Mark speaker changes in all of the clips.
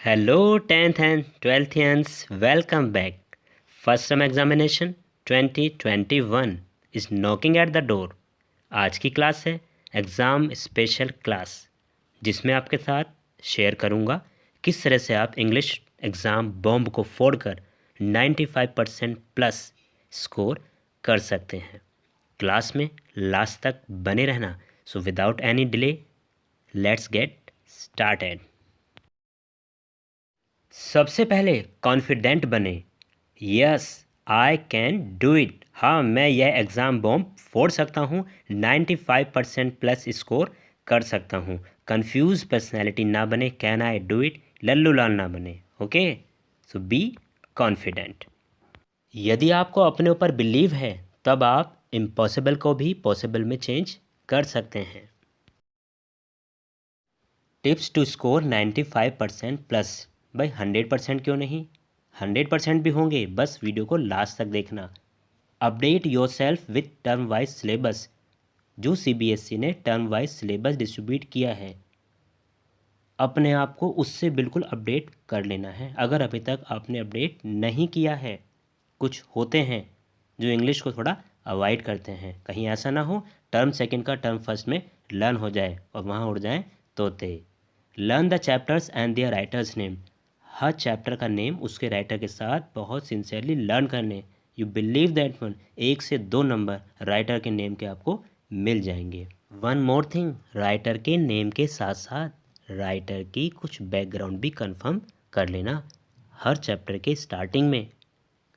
Speaker 1: Hello 10th and 12th welcome back. First sem examination 2021 is knocking at the door. आज की class है exam special class, जिसमें आपके साथ शेयर करूंगा किस तरह से आप इंग्लिश एग्ज़ाम बॉम्ब को फोड़कर 95% प्लस स्कोर कर सकते हैं। क्लास में लास्ट तक बने रहना। So without any delay let's get started. सबसे पहले कॉन्फिडेंट बने। Yes I can do it. हाँ, मैं यह एग्ज़ाम बॉम्ब फोड़ सकता हूँ, 95% प्लस स्कोर कर सकता हूँ। कंफ्यूज पर्सनैलिटी ना बने, can I do it Lallu Lal ना बने। Okay, so be confident. यदि आपको अपने ऊपर बिलीव है तब आप इम्पॉसिबल को भी पॉसिबल में चेंज कर सकते हैं। Tips to score 95% plus. भाई 100% क्यों नहीं, 100% भी होंगे, बस वीडियो को लास्ट तक देखना। Update your self with term wise syllabus. जो सीबीएसई ने टर्म वाइज सिलेबस डिस्ट्रीब्यूट किया है, अपने आप को उससे बिल्कुल अपडेट कर लेना है। अगर अभी तक आपने अपडेट नहीं किया है, कुछ होते हैं जो इंग्लिश को थोड़ा अवॉइड करते हैं, कहीं ऐसा ना हो टर्म सेकंड का टर्म फर्स्ट में लर्न हो जाए और वहाँ उड़ जाए तोते। Learn the chapters and their writers name. हर चैप्टर का नेम उसके राइटर के साथ बहुत सिंसियरली लर्न करने। यू बिलीव दैट वन, 1 से 2 नंबर राइटर के नेम के आपको मिल जाएंगे। वन मोर थिंग, राइटर के नेम के साथ साथ राइटर की कुछ बैकग्राउंड भी कंफर्म कर लेना। हर चैप्टर के स्टार्टिंग में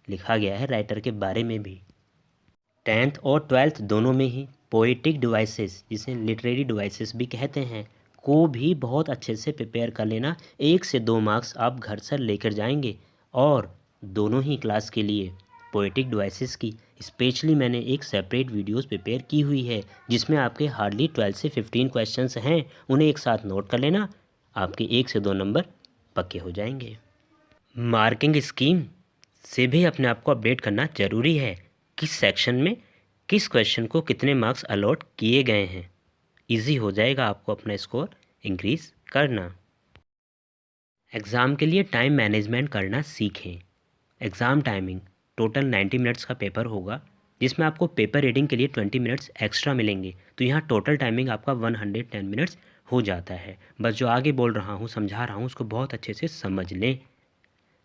Speaker 1: लिखा गया है राइटर के बारे में भी। 10th और 12th दोनों में ही पोएटिक डिवाइसेस, जिसे लिटरेरी डिवाइसेस भी कहते हैं, को भी बहुत अच्छे से प्रिपेयर कर लेना। 1 से 2 मार्क्स आप घर से लेकर जाएंगे। और दोनों ही क्लास के लिए पोएटिक डिवाइसेस की स्पेशली मैंने एक सेपरेट वीडियोस प्रिपेयर की हुई है, जिसमें आपके हार्डली 12 से 15 क्वेश्चंस हैं। उन्हें एक साथ नोट कर लेना, आपके 1 से 2 नंबर पक्के हो जाएंगे। मार्किंग स्कीम से भी अपने आप को अपडेट करना ज़रूरी है। किस सेक्शन में किस क्वेश्चन को कितने मार्क्स अलॉट किए गए हैं, इजी हो जाएगा आपको अपना स्कोर इंक्रीज करना। एग्ज़ाम के लिए टाइम मैनेजमेंट करना सीखें। एग्ज़ाम टाइमिंग टोटल 90 मिनट्स का पेपर होगा, जिसमें आपको पेपर रीडिंग के लिए 20 मिनट्स एक्स्ट्रा मिलेंगे। तो यहाँ टोटल टाइमिंग आपका 110 मिनट्स हो जाता है। बस जो आगे बोल रहा हूँ, समझा रहा हूँ, उसको बहुत अच्छे से समझ लें।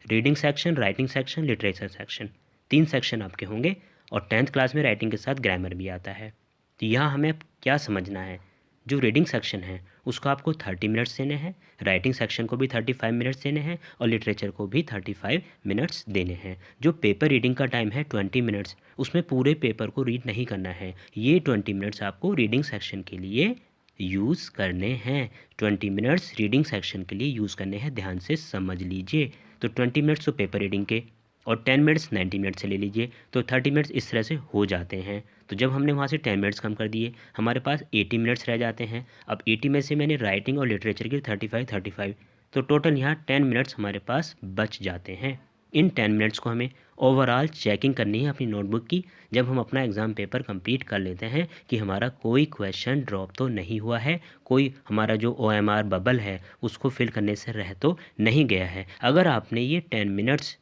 Speaker 1: Reading section, writing section, literature section, 3 section आपके होंगे। और 10th क्लास में राइटिंग के साथ ग्रामर भी आता है। तो यहाँ हमें क्या समझना है, जो रीडिंग सेक्शन है उसको आपको 30 मिनट्स देने हैं, राइटिंग सेक्शन को भी 35 मिनट्स देने हैं और लिटरेचर को भी 35 मिनट्स देने हैं। जो पेपर रीडिंग का टाइम है 20 मिनट्स, उसमें पूरे पेपर को रीड नहीं करना है। ये 20 मिनट्स आपको रीडिंग सेक्शन के लिए यूज़ करने हैं। 20 मिनट्स रीडिंग सेक्शन के लिए यूज़ करने हैं, ध्यान से समझ लीजिए। तो 20 मिनट्स तो पेपर रीडिंग के और 10 मिनट्स 90 मिनट से ले लीजिए, तो 30 मिनट्स इस तरह से हो जाते हैं। तो जब हमने वहाँ से 10 मिनट्स कम कर दिए, हमारे पास 80 मिनट्स रह जाते हैं। अब 80 में से मैंने राइटिंग और लिटरेचर के 35, तो टोटल यहाँ 10 मिनट्स हमारे पास बच जाते हैं। इन 10 मिनट्स को हमें ओवरऑल चेकिंग करनी है अपनी नोटबुक की, जब हम अपना एग्ज़ाम पेपर कंप्लीट कर लेते हैं, कि हमारा कोई क्वेश्चन ड्रॉप तो नहीं हुआ है, कोई हमारा जो OMR बबल है उसको फिल करने से रह तो नहीं गया है। अगर आपने ये 10 मिनट्स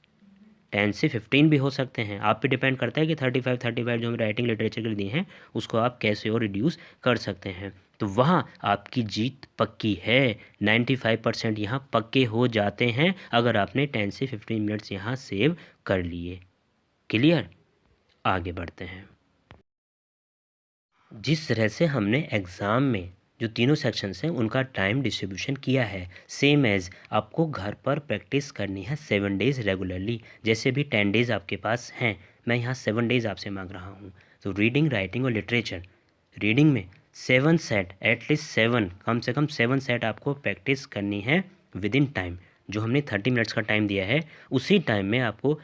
Speaker 1: 10 से 15 भी हो सकते हैं, आप पे डिपेंड करता है कि 35 जो हम राइटिंग लिटरेचर के लिए दिए हैं उसको आप कैसे और रिड्यूस कर सकते हैं। तो वहाँ आपकी जीत पक्की है। 95% यहाँ पक्के हो जाते हैं अगर आपने 10 से 15 मिनट्स यहाँ सेव कर लिए। क्लियर, आगे बढ़ते हैं। जिस तरह से हमने एग्ज़ाम में जो तीनों सेक्शंस हैं उनका टाइम डिस्ट्रीब्यूशन किया है, सेम एज़ आपको घर पर प्रैक्टिस करनी है 7 डेज़ रेगुलरली। जैसे भी 10 डेज़ आपके पास हैं, मैं यहाँ 7 डेज़ आपसे मांग रहा हूँ। तो रीडिंग, राइटिंग और लिटरेचर, रीडिंग में 7 सेट, एटलीस्ट 7, कम से कम 7 सेट आपको प्रैक्टिस करनी है विद इन टाइम। जो हमने 30 मिनट्स का टाइम दिया है, उसी टाइम में आपको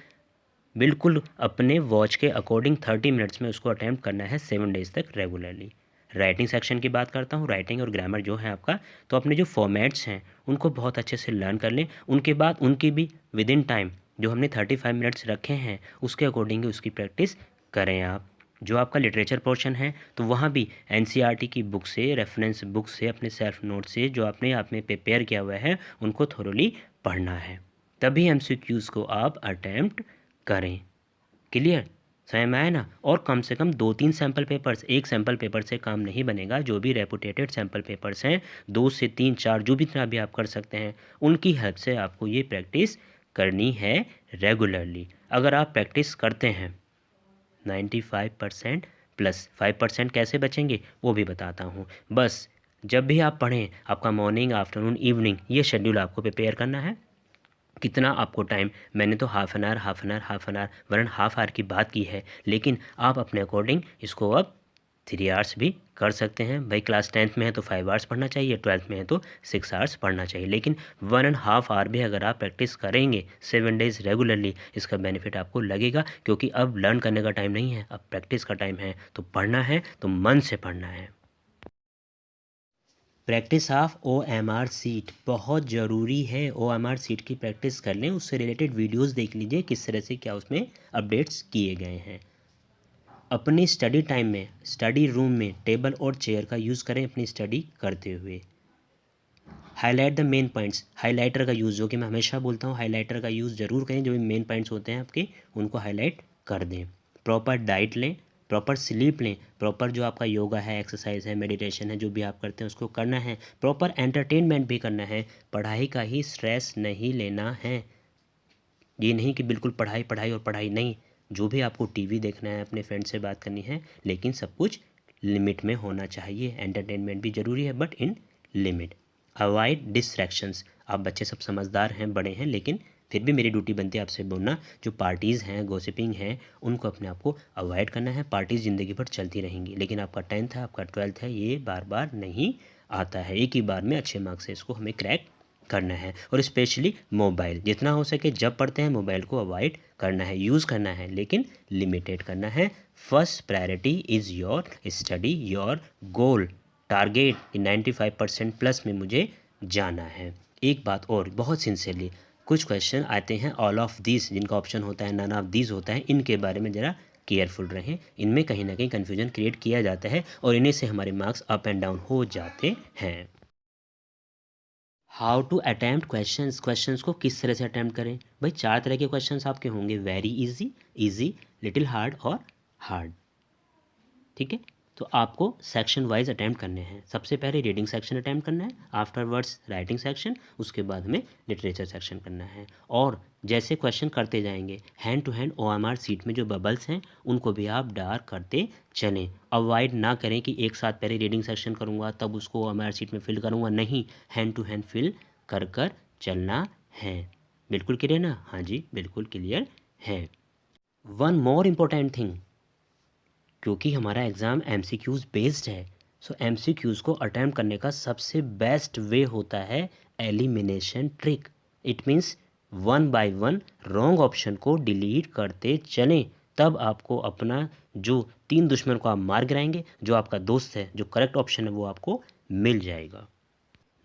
Speaker 1: बिल्कुल अपने वॉच के अकॉर्डिंग 30 मिनट्स में उसको अटैम्प्ट करना है 7 डेज़ तक रेगुलरली। राइटिंग सेक्शन की बात करता हूँ, राइटिंग और ग्रामर जो है आपका, तो अपने जो फॉर्मेट्स हैं उनको बहुत अच्छे से लर्न कर लें। उनके बाद उनकी भी विद इन टाइम जो हमने 35 मिनट्स रखे हैं उसके अकॉर्डिंग उसकी प्रैक्टिस करें आप। जो आपका लिटरेचर पोर्शन है तो वहाँ भी एनसीईआरटी की बुक से, रेफरेंस बुक से, अपने सेल्फ नोट से जो आपने आपने प्रिपेयर किया हुआ है उनको थोरोली पढ़ना है, तभी एमसीक्यूज़ को आप अटेम्प्ट करें। क्लियर, समझ में आया ना। और कम से कम 2-3 सैम्पल पेपर्स, एक सैम्पल पेपर से काम नहीं बनेगा। जो भी रेपुटेटेड सैम्पल पेपर्स हैं 2 से 3-4 जो भी तरह भी आप कर सकते हैं उनकी हेल्प से आपको ये प्रैक्टिस करनी है रेगुलरली। अगर आप प्रैक्टिस करते हैं 95% प्लस 5% कैसे बचेंगे वो भी बताता हूँ। बस जब भी आप पढ़ें आपका मॉर्निंग, आफ्टरनून, इवनिंग ये शेड्यूल आपको प्रिपेयर करना है। कितना आपको टाइम, मैंने तो हाफ एन आवर वरन हाफ आवर की बात की है, लेकिन आप अपने अकॉर्डिंग इसको अब 3 आवर्स भी कर सकते हैं। भाई क्लास 10th में है तो 5 आवर्स पढ़ना चाहिए, 12th में है तो 6 आवर्स पढ़ना चाहिए, लेकिन 1.5 आवर भी अगर आप प्रैक्टिस करेंगे 7 डेज़ रेगुलरली, इसका बेनिफिट आपको लगेगा। क्योंकि अब लर्न करने का टाइम नहीं है, अब प्रैक्टिस का टाइम है। तो पढ़ना है तो मन से पढ़ना है। प्रैक्टिस ऑफ OMR सीट बहुत ज़रूरी है। OMR सीट की प्रैक्टिस कर लें, उससे रिलेटेड वीडियोस देख लीजिए किस तरह से क्या उसमें अपडेट्स किए गए हैं। अपनी स्टडी टाइम में, स्टडी रूम में टेबल और चेयर का यूज़ करें अपनी स्टडी करते हुए। Highlight the main points, highlighter का यूज़, जो कि मैं हमेशा बोलता हूँ हाईलाइटर का यूज़ ज़रूर करें। जो भी मेन पॉइंट्स होते हैं आपके उनको हाईलाइट कर दें। प्रॉपर डाइट लें, प्रॉपर स्लीप लें, प्रॉपर जो आपका योगा है, एक्सरसाइज है, मेडिटेशन है, जो भी आप करते हैं उसको करना है। प्रॉपर एंटरटेनमेंट भी करना है, पढ़ाई का ही स्ट्रेस नहीं लेना है। ये नहीं कि बिल्कुल पढ़ाई पढ़ाई और पढ़ाई नहीं, जो भी आपको टीवी देखना है, अपने फ्रेंड से बात करनी है, लेकिन सब कुछ लिमिट में होना चाहिए। एंटरटेनमेंट भी ज़रूरी है but in limit. Avoid distractions, आप बच्चे सब समझदार हैं, बड़े हैं, लेकिन फिर भी मेरी ड्यूटी बनती है आपसे बोलना, जो पार्टीज़ हैं, गॉसिपिंग हैं, उनको अपने आप को अवॉइड करना है। पार्टीज़ ज़िंदगी भर चलती रहेंगी, लेकिन आपका 10th है, आपका 12th है, ये बार बार नहीं आता है। एक ही बार में अच्छे मार्क्स से इसको हमें क्रैक करना है। और स्पेशली मोबाइल, जितना हो सके जब पढ़ते हैं मोबाइल को अवॉइड करना है, यूज़ करना है, लेकिन लिमिटेड करना है। First priority is your study, your goal, target कि 95% प्लस में मुझे जाना है। एक बात और बहुत सिंसियरली, कुछ क्वेश्चन आते हैं ऑल ऑफ दिस, जिनका ऑप्शन होता है नन ऑफ दिस होता है, इनके बारे में ज़रा केयरफुल रहें। इनमें कहीं ना कहीं कन्फ्यूजन क्रिएट किया जाता है और इन्हीं से हमारे मार्क्स अप एंड डाउन हो जाते हैं। How to attempt questions, questions को किस तरह से अटैम्प्ट करें। भाई 4 तरह के क्वेश्चंस आपके होंगे, very easy, easy, little hard और हार्ड। ठीक है, तो आपको सेक्शन वाइज अटैम्प्ट करने हैं। सबसे पहले रीडिंग सेक्शन अटैम्प्ट करना है, आफ्टरवर्ड्स राइटिंग सेक्शन, उसके बाद में लिटरेचर सेक्शन करना है। और जैसे क्वेश्चन करते जाएंगे, hand to hand OMR sheet में जो बबल्स हैं उनको भी आप डार्क करते चलें। अवॉइड ना करें कि एक साथ पहले रीडिंग सेक्शन करूँगा तब उसको OMR सीट में फिल करूँगा, नहीं, हैंड टू हैंड फिल कर कर चलना है। बिल्कुल क्लियर ना? हाँ जी, बिल्कुल क्लियर है। वन मोर इम्पोर्टेंट थिंग, क्योंकि हमारा एग्ज़ाम MCQs बेस्ड है, सो MCQs को अटैम्प्ट करने का सबसे बेस्ट वे होता है elimination trick. It means 1 by 1 wrong option को डिलीट करते चलें, तब आपको अपना जो 3 दुश्मन को आप मार गिराएंगे, जो आपका दोस्त है, जो करेक्ट ऑप्शन है वो आपको मिल जाएगा।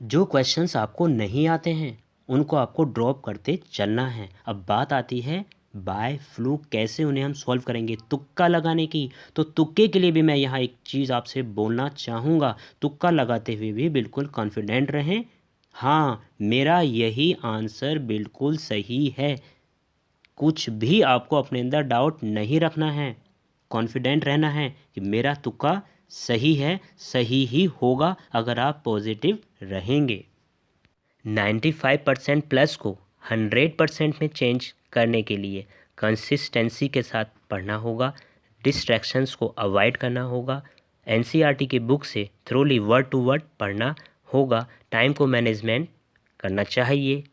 Speaker 1: जो क्वेश्चंस आपको नहीं आते हैं उनको आपको ड्रॉप करते चलना है। अब बात आती है बाय फ्लूक, कैसे उन्हें हम सॉल्व करेंगे, तुक्का लगाने की। तो तुक्के के लिए भी मैं यहाँ एक चीज़ आपसे बोलना चाहूँगा, तुक्का लगाते हुए भी बिल्कुल कॉन्फिडेंट रहें। हाँ, मेरा यही आंसर बिल्कुल सही है, कुछ भी आपको अपने अंदर डाउट नहीं रखना है, कॉन्फिडेंट रहना है कि मेरा तुक्का सही है, सही ही होगा अगर आप पॉजिटिव रहेंगे। 95% प्लस को 100% में चेंज करने के लिए कंसिस्टेंसी के साथ पढ़ना होगा, डिस्ट्रैक्शंस को अवॉइड करना होगा, NCERT की बुक से थ्रोली वर्ड टू वर्ड पढ़ना होगा, टाइम को मैनेजमेंट करना चाहिए,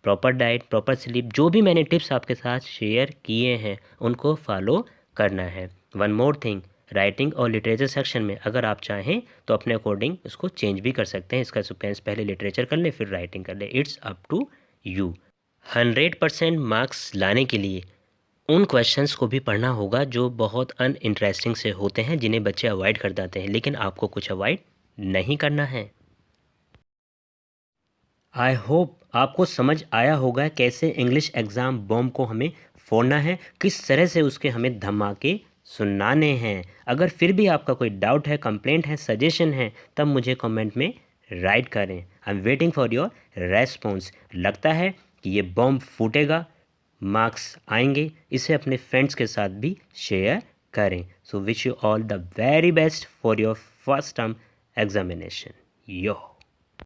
Speaker 1: प्रॉपर डाइट, प्रॉपर स्लीप, जो भी मैंने टिप्स आपके साथ शेयर किए हैं उनको फॉलो करना है। वन मोर थिंग, राइटिंग और लिटरेचर सेक्शन में अगर आप चाहें तो अपने अकॉर्डिंग उसको चेंज भी कर सकते हैं। इसका सिक्वेंस पहले लिटरेचर कर ले फिर राइटिंग कर ले, it's up to you. 100% marks लाने के लिए उन क्वेश्चंस को भी पढ़ना होगा जो बहुत अनइंटरेस्टिंग से होते हैं, जिन्हें बच्चे अवॉइड कर जाते हैं, लेकिन आपको कुछ अवॉइड नहीं करना है। आई होप आपको समझ आया होगा कैसे इंग्लिश एग्ज़ाम बॉम्ब को हमें फोड़ना है, किस तरह से उसके हमें धमाके सुनाने हैं। अगर फिर भी आपका कोई डाउट है, कंप्लेंट है, सजेशन है, तब मुझे कमेंट में राइट करें। I am waiting for your response. लगता है कि ये बॉम्ब फूटेगा, मार्क्स आएंगे, इसे अपने फ्रेंड्स के साथ भी शेयर करें। So wish you all the very best for your first term examination. Yo